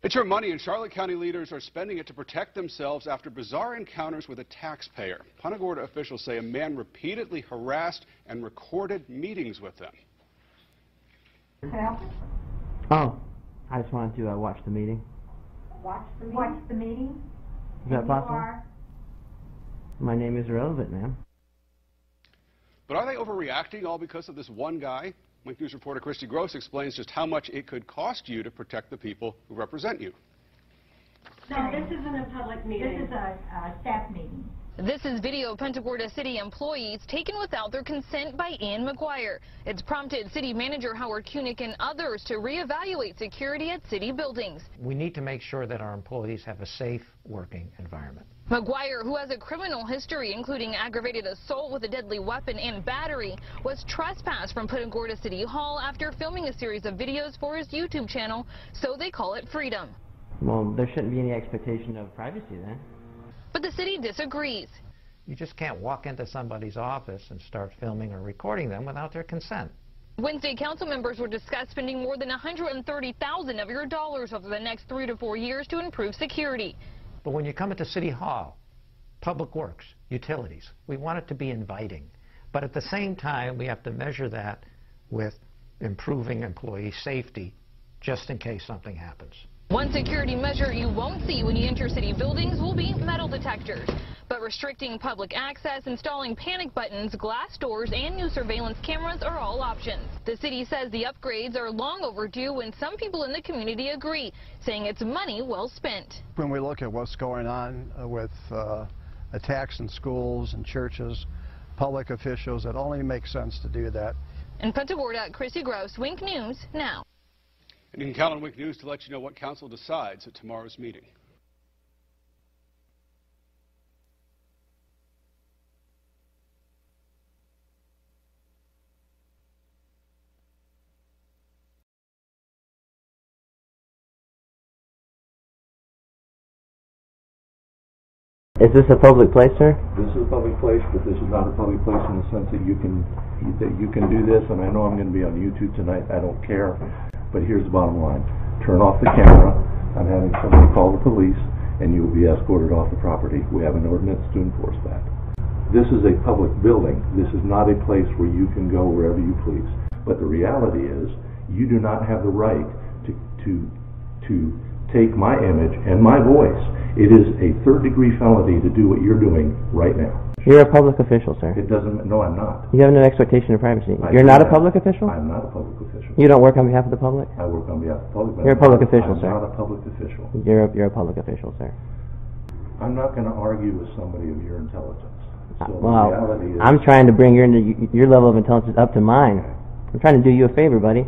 It's your money, and Charlotte County leaders are spending it to protect themselves after bizarre encounters with a taxpayer. Punta Gorda officials say a man repeatedly harassed and recorded meetings with them. Oh, I just wanted to watch the meeting. Watch the meeting? Is that possible? My name is irrelevant, ma'am. But are they overreacting all because of this one guy? Wink News reporter Christy Gross explains just how much it could cost you to protect the people who represent you. No, this isn't a public meeting. This is a staff meeting. This is video of Punta Gorda City employees taken without their consent by Ann McGuire. It's prompted City Manager Howard Koenig and others to reevaluate security at city buildings. We need to make sure that our employees have a safe working environment. McGuire, who has a criminal history including aggravated assault with a deadly weapon and battery, was trespassed from Punta Gorda City Hall after filming a series of videos for his YouTube channel, so they call it freedom. Well, there shouldn't be any expectation of privacy then. But the city disagrees. You just can't walk into somebody's office and start filming or recording them without their consent. Wednesday, council members will discuss spending more than $130,000 of your dollars over the next 3 to 4 years to improve security. But when you come into City Hall, Public Works, utilities, we want it to be inviting. But at the same time, we have to measure that with improving employee safety just in case something happens. One security measure you won't see when you enter city buildings will be metal detectors. But restricting public access, installing panic buttons, glass doors, and new surveillance cameras are all options. The city says the upgrades are long overdue, and some people in the community agree, saying it's money well spent. When we look at what's going on with attacks in schools and churches, public officials, it only makes sense to do that. In Punta Gorda, Chrissy Gross, Wink News Now. And you can count on Wink News to let you know what council decides at tomorrow's meeting. Is this a public place, sir? This is a public place, but this is not a public place in the sense that you can do this, and I know I'm going to be on YouTube tonight. I don't care. But here's the bottom line. Turn off the camera. I'm having somebody call the police, and you will be escorted off the property. We have an ordinance to enforce that. This is a public building. This is not a place where you can go wherever you please. But the reality is, you do not have the right to take my image and my voice. It is a third-degree felony to do what you're doing right now. You're a public official, sir. It doesn't. No, I'm not. You have no expectation of privacy. You're not a public official? I'm not a public official. You don't work on behalf of the public? I work on behalf of the public. You're a public official, sir. I'm not a public official. You're a public official, sir. I'm not going to argue with somebody of your intelligence. So well, the reality is, I'm trying to bring your level of intelligence up to mine. I'm trying to do you a favor, buddy.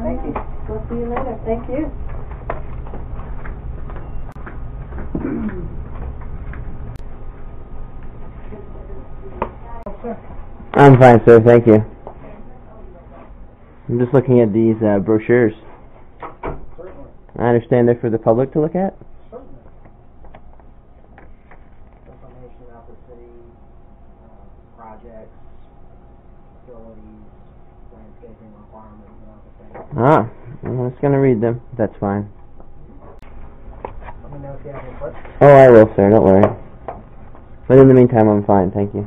Thank you. We'll see you later. Thank you. I'm fine, sir. Thank you. I'm just looking at these brochures. I understand they're for the public to look at? Information about the city, projects, facilities, landscaping requirements, and other things. Ah, I'm just going to read them. That's fine. Let me know if you have any questions. Oh, I will, sir. Don't worry. But in the meantime, I'm fine. Thank you.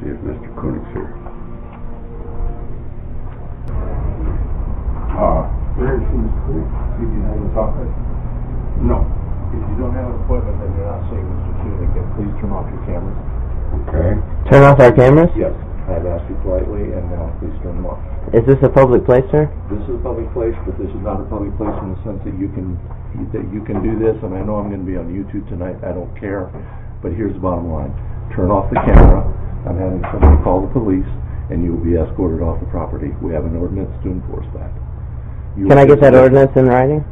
see if Mr. Koenig's here. Where is Mr. Koenig? Did you have his office? No. If you don't have an appointment, then you're not seeing Mr. Koenig. Please turn off your cameras. Okay. Turn off our cameras? Yes. I've asked you politely, and now please turn them off. Is this a public place, sir? This is a public place, but this is not a public place in the sense that you can do this, and I know I'm going to be on YouTube tonight. I don't care. But here's the bottom line. Turn off the camera. I'm having somebody call the police, and you will be escorted off the property. We have an ordinance to enforce that. Can I get that ordinance in writing?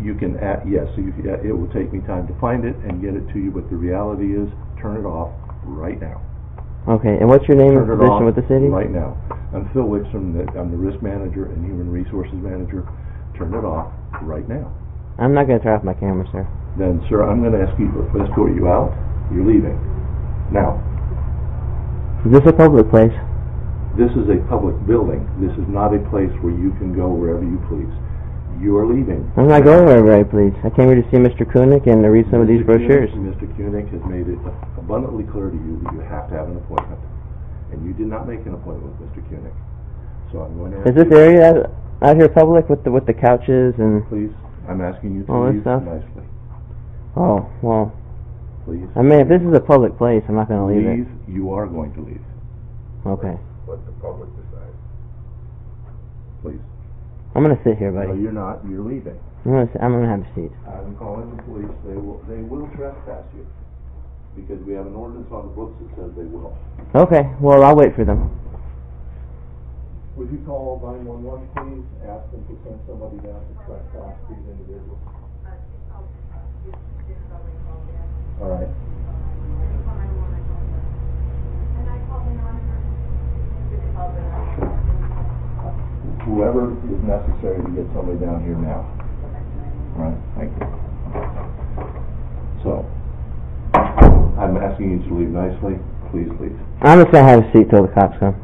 You can, yes. So it will take me time to find it and get it to you, but the reality is, turn it off right now. Okay, and what's your name and position with the city? Right now. I'm Phil Wickstrom. I'm the risk manager and human resources manager. turn it off right now. I'm not going to turn off my camera, sir. Then, sir, I'm going to ask you to escort you out. You're leaving. Now, Is this a public place? this is a public building. This is not a place where you can go wherever you please. You are leaving. I'm not going wherever I please. I came here to see Mr. Koenig and to read some of these brochures. Mr. Koenig has made it abundantly clear to you that you have to have an appointment. And you did not make an appointment with Mr. Koenig. So I'm going to ask Is this you, area out here public with the couches and... please, I'm asking you to all this leave stuff? nicely. Oh, well, Please. I mean, if this is a public place, I'm not going to leave it. You are going to leave. Okay. Let the public decide. Please. I'm going to sit here, No, buddy. you're not. You're leaving. I'm going to have a seat. I'm calling the police. They will trespass you. Because we have an ordinance on the books that says they will. Okay, well, I'll wait for them. Would you call 911, please? Ask them to send somebody down to trespass these individuals. All right. Whoever is necessary to get somebody down here now. All right, thank you. So, I'm asking you to leave nicely. Please leave. I'm just going to have a seat till the cops come.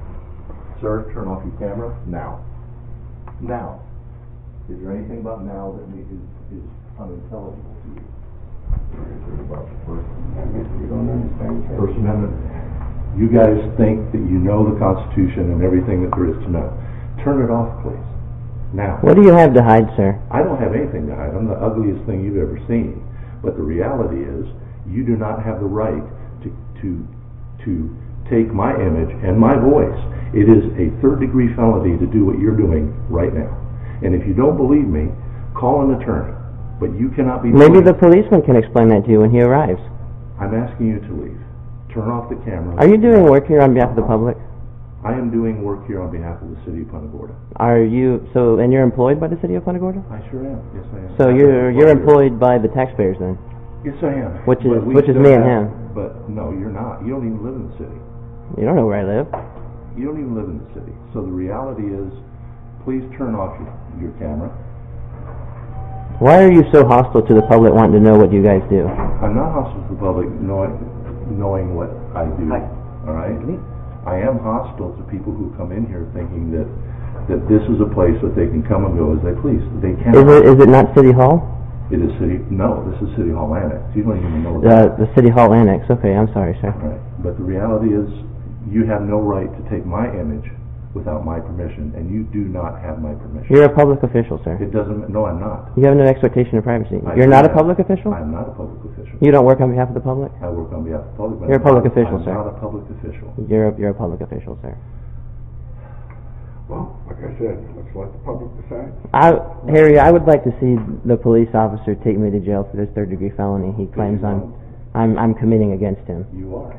Sir, turn off your camera now. Now. Is there anything about now that is unintelligible to you? First Amendment. You guys think that you know the Constitution and everything that there is to know. Turn it off, please. Now. What do you have to hide, sir? I don't have anything to hide. I'm the ugliest thing you've ever seen. But the reality is, you do not have the right to take my image and my voice. It is a third-degree felony to do what you're doing right now. And if you don't believe me, call an attorney. But you cannot be... Maybe the policeman can explain that to you when he arrives. I'm asking you to leave. Turn off the camera. Are you doing work here on behalf of the public? I am doing work here on behalf of the city of Punta Gorda. Are you... So, and you're employed by the city of Punta Gorda? I sure am. Yes, I am. So you're employed by the taxpayers then? Yes, I am. Which is But me and him. But no, you're not. You don't even live in the city. You don't know where I live. You don't even live in the city. So the reality is, please turn off your camera. Why are you so hostile to the public wanting to know what you guys do? I'm not hostile to the public knowing what I do. All right? I am hostile to people who come in here thinking that this is a place that they can come and go as they please. They cannot. Is it not City Hall? It is city. No, this is City Hall Annex. You don't even know that. The City Hall Annex. Okay, I'm sorry, sir. Right. But the reality is, you have no right to take my image without my permission, and you do not have my permission. You're a public official, sir. It doesn't. No, I'm not. You have no expectation of privacy. You're not a public official? I'm not a public official. You don't work on behalf of the public? I work on behalf of the public. You're a public official, sir. I'm not a public official. You're a public official, sir. Well, like I said, let's let the public decide. Harry, I would like to see the police officer take me to jail for this third-degree felony he claims I'm committing against him. You are,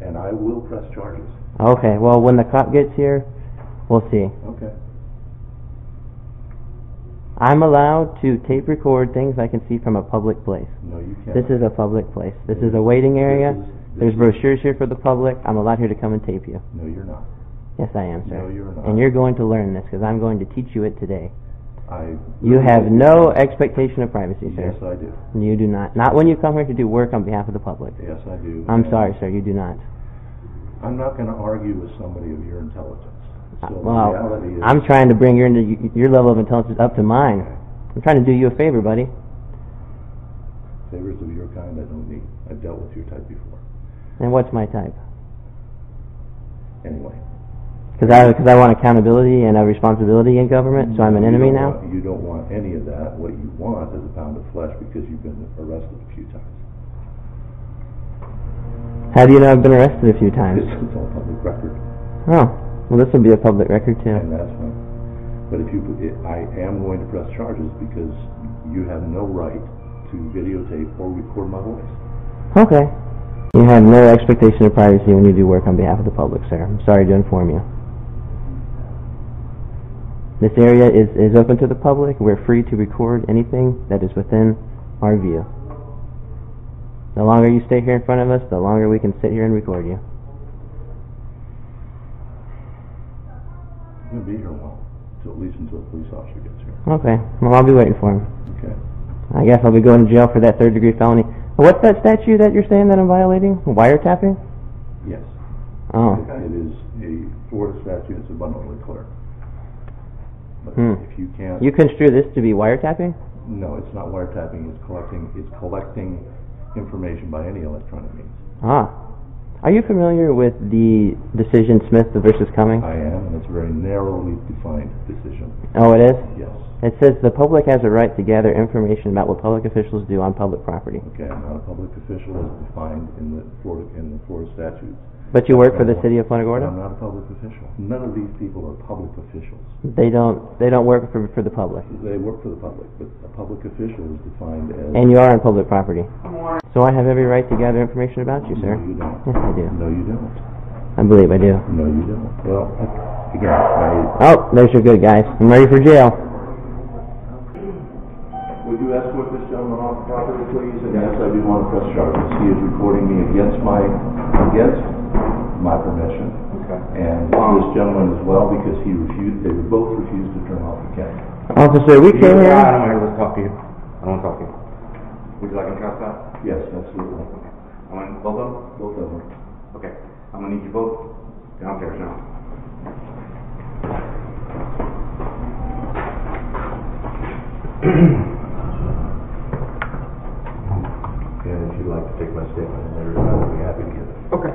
and I will press charges. Okay, well, when the cop gets here, we'll see. Okay. I'm allowed to tape record things I can see from a public place. No, you can't. This is a public place. This is a waiting area. There's brochures here for the public. I'm allowed here to come and tape you. No, you're not. Yes, I am, sir. No, you're not. And you're going to learn this because I'm going to teach you it today. I. You have no expectation of privacy, sir. Yes, I do. You do not. Not when you come here to do work on behalf of the public. Yes, I do. I'm sorry, sir. You do not. I'm not going to argue with somebody of your intelligence. So Well, the reality is, I'm trying to bring your level of intelligence up to mine. I'm trying to do you a favor, buddy. favors of your kind I don't need. I've dealt with your type before. And what's my type? Anyway. Because I want accountability and a responsibility in government, so I'm an enemy now? You don't want any of that. What you want is a pound of flesh because you've been arrested a few times. How do you know I've been arrested a few times? It's all public record. Oh, well this will be a public record too. And that's fine. But I am going to press charges because you have no right to videotape or record my voice. Okay. You have no expectation of privacy when you do work on behalf of the public, sir. I'm sorry to inform you. This area is open to the public. We're free to record anything that is within our view. The longer you stay here in front of us, the longer we can sit here and record you. I'm going to be here a while. at least until a police officer gets here. Okay. Well, I'll be waiting for him. Okay. I guess I'll be going to jail for that third-degree felony. What's that statute that you're saying that I'm violating? Wiretapping? Yes. Oh. It is a Florida statute. It's abundantly clear. But if you can't... You construe this to be wiretapping? No, it's not wiretapping. It's collecting information by any electronic means. Ah. Are you familiar with the decision Smith versus Cummings? I am, and it's a very narrowly defined decision. Oh, it is? Yes. It says the public has a right to gather information about what public officials do on public property. Okay, I'm not a public official as defined in the Florida statutes. But you work for the city of Punta Gorda? I'm not a public official. None of these people are public officials. They don't work for the public. They work for the public, but a public official is defined as... And you are on public property. So I have every right to gather information about you, sir. No, you don't. Yes, I do. No, you don't. I believe I do. No, you don't. Well, again, Oh, there's your good guys. I'm ready for jail. Would you escort this gentleman off the property, please? And yes, I do want to press charges. He is recording me against my permission. Okay. And this gentleman as well, because they both refused to turn off the camera. Officer, we came here... I don't want to talk to you. I don't want to talk to you. Would you like to trust that? Yes, absolutely. Okay. I want both of them? Both of them. Okay. I'm going to need you both downstairs now. And if you'd like to take my statement in there, I will be happy to give it. Okay.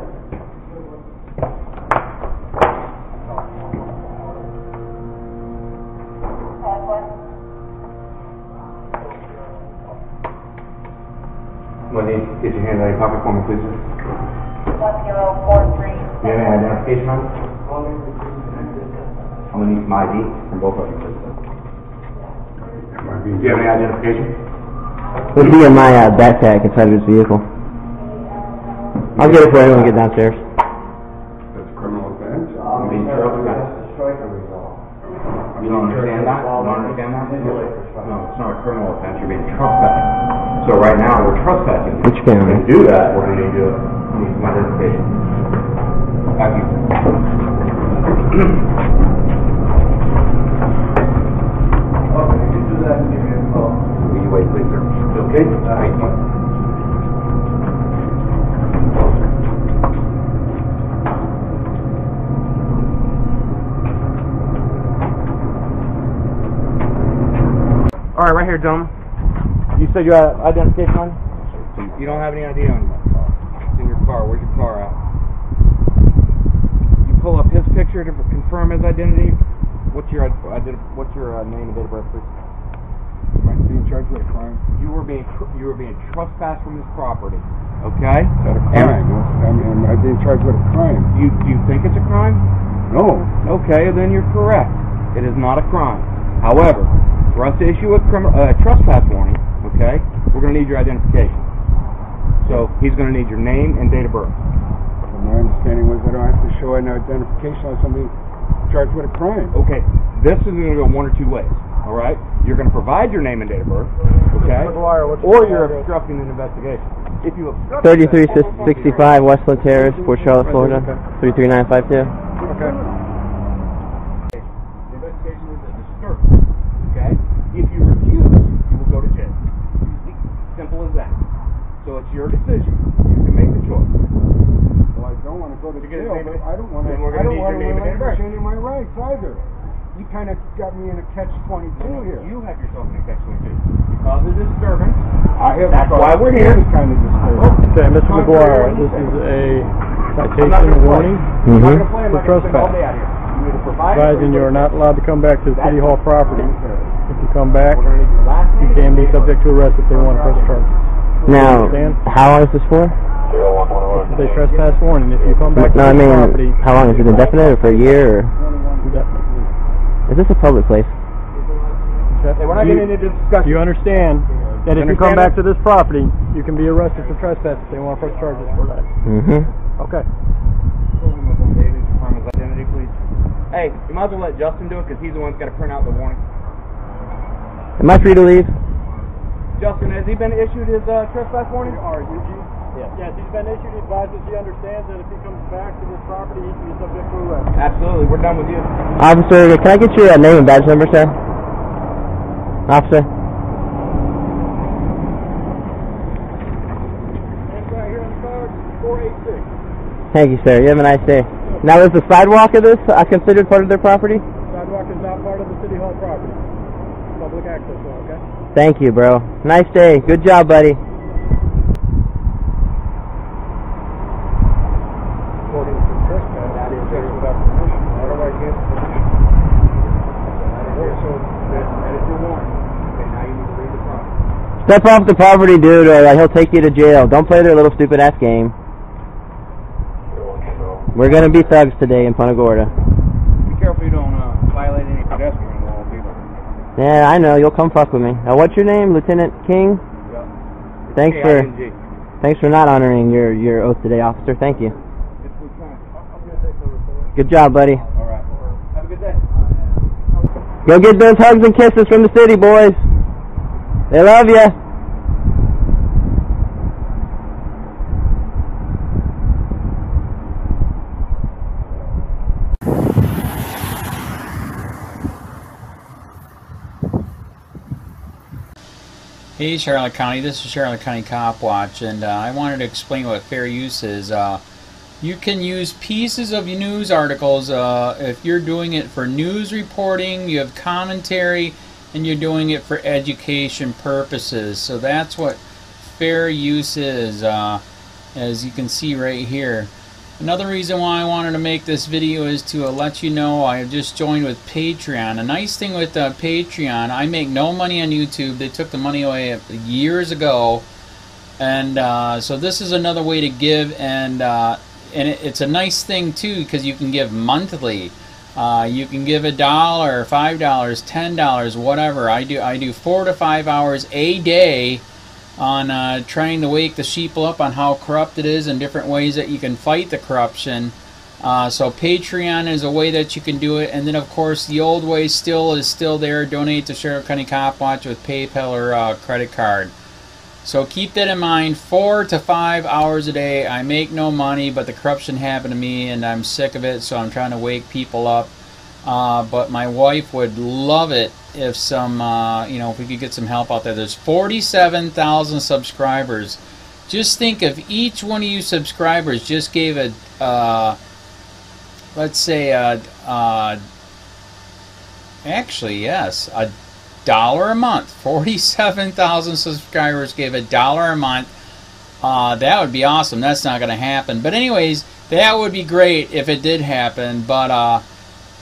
Wendy, get your hand out of your pocket for me, please. 1043. Do you have any identification on it? I'm going to need my ID from both of you, please. Do you have any identification? It'll be in my backpack inside of this vehicle. I'll get it for anyone to get downstairs. That's criminal offense? I'm being trespassed. You don't understand that? You don't understand that? No, it's not a criminal offense. You're being trespassed. So right now we're trespassing. Which camera? To do that, we're going to need some identification. Thank you. Okay, you can do that and give me a call. Will you wait, please, sir? Okay? Thank you. All right, right here, gentlemen. You said you had identification on you? You don't have any ID on you? It's in your car. Where's your car at? You pull up his picture to confirm his identity. What's your name and date of birth, please? Am I being charged with a crime? You were being trespassed from his property. Okay? Is that a crime? Am I being charged with a crime? Do you think it's a crime? No. Okay, then you're correct. It is not a crime. However, for us to issue a trespass warning, okay, we're going to need your identification. So he's going to need your name and date of birth. Well, my understanding was I don't have to show an identification on somebody charged with a crime. Okay, this is going to go one or two ways. All right, you're going to provide your name and date of birth, okay, or you're obstructing an investigation. If you obstruct 3365 Westland Terrace, Port Charlotte, Florida, 33952. Okay. The investigation is a disturbance. Okay? If you refuse, you will go to jail. Simple as that. So it's your decision. You can make the choice. Well, I don't want to go to jail, but I don't want to. Then we're going to need your name and date of birth. Any of my rights either. You kind of got me in a catch-22 here. You have yourself in a catch-22 because of disturbance. That's why we're here. It's kind of disturbing. Okay, Mr. McGuire, this is a citation warning for trespass. Advising you are not allowed to come back to the City Hall property. If you come back, you can be subject to arrest if they want to press charges. Now, how long is this for? This is a trespass warning. If you come back to the property... how long? Is it indefinite or for a year? Or? Indefinite. Is this a public place? Hey, we're not getting into discussion. Do you understand that if you come back to this property, you can be arrested for trespass if they want to press charges for that? Mm-hmm. Okay. Confirm his identity, please. Hey, you might as well let Justin do it because he's the one that's got to print out the warning. Am I free to leave? Justin, has he been issued his trespass warning? Yes. Yes, he's been issued. He advises he understands that if he comes back to this property, he can be subject to arrest. Absolutely. We're done with you. Officer, can I get your name and badge number, sir? Officer? And right here on the card, 486. Thank you, sir. You have a nice day. Now, is the sidewalk of this considered part of their property? Sidewalk is not part of the City Hall property. Public access, okay? Thank you, bro. Nice day. Good job, buddy. According to the trespass, that is without permission. How do I get permission? So that is your warrant. Okay, now you need to leave the property. Step off the property, dude, or he'll take you to jail. Don't play their little stupid ass game. We're gonna be thugs today in Punta Gorda. Be careful you don't violate any pedestrian laws either. Yeah, I know. You'll come fuck with me. What's your name, Lieutenant King? Yeah. Thanks for not honoring your oath today, officer. Thank you. Good job, buddy. All right. Have a good day. Go get those hugs and kisses from the city, boys. They love you. Hey Charlotte County, this is Charlotte County COPWATCH, and I wanted to explain what fair use is. You can use pieces of news articles if you're doing it for news reporting, you have commentary, and you're doing it for education purposes. So that's what fair use is, as you can see right here. Another reason why I wanted to make this video is to let you know I have just joined with Patreon. A nice thing with Patreon, I make no money on YouTube. They took the money away years ago, and so this is another way to give, and it's a nice thing too because you can give monthly. You can give $1, $5, $10, whatever. I do 4 to 5 hours a day on trying to wake the sheep up on how corrupt it is and different ways that you can fight the corruption. So Patreon is a way that you can do it, and then of course the old way is still there. Donate to Charlotte County COPWATCH with PayPal or credit card. So keep that in mind. 4 to 5 hours a day. I make no money, but the corruption happened to me and I'm sick of it, so I'm trying to wake people up. But my wife would love it if if we could get some help out there. There's 47,000 subscribers. Just think if each one of you subscribers just gave let's say actually yes, $1 a month. 47,000 subscribers gave $1 a month. That would be awesome. That's not going to happen. But anyways, that would be great if it did happen. But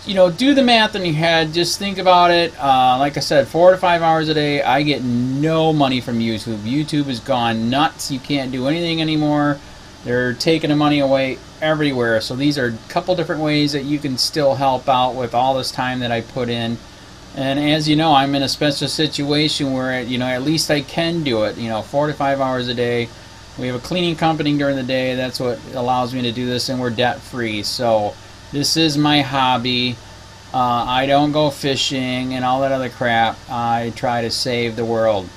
do the math in your head. Just think about it. Like I said, 4 to 5 hours a day. I get no money from YouTube. YouTube has gone nuts. You can't do anything anymore. They're taking the money away everywhere. So these are a couple different ways that you can still help out with all this time that I put in. And as you know, I'm in a special situation where at least I can do it. 4 to 5 hours a day. We have a cleaning company during the day. That's what allows me to do this, and we're debt free. So this is my hobby. I don't go fishing and all that other crap. I try to save the world.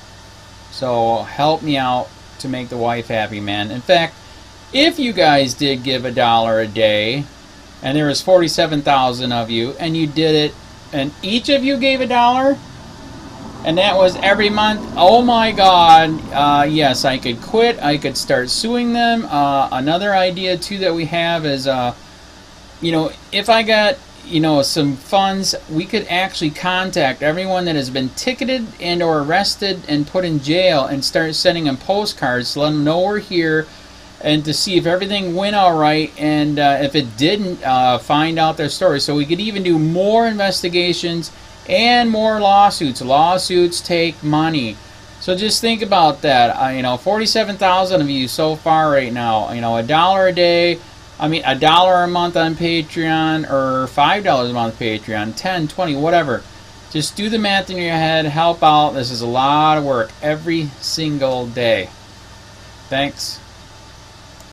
So help me out to make the wife happy, man. In fact, if you guys did give $1 a day, and there was 47,000 of you, and you did it, and each of you gave $1, and that was every month, oh my God, yes, I could quit. I could start suing them. Another idea too that we have is if I got some funds, we could actually contact everyone that has been ticketed and or arrested and put in jail and start sending them postcards to let them know we're here, and to see if everything went all right, and if it didn't, find out their story. So we could even do more investigations and more lawsuits. Lawsuits take money. So just think about that. 47,000 of you so far right now. $1 a day. $1 a month on Patreon, or $5 a month Patreon, 10, 20, whatever. Just do the math in your head. Help out. This is a lot of work every single day. Thanks.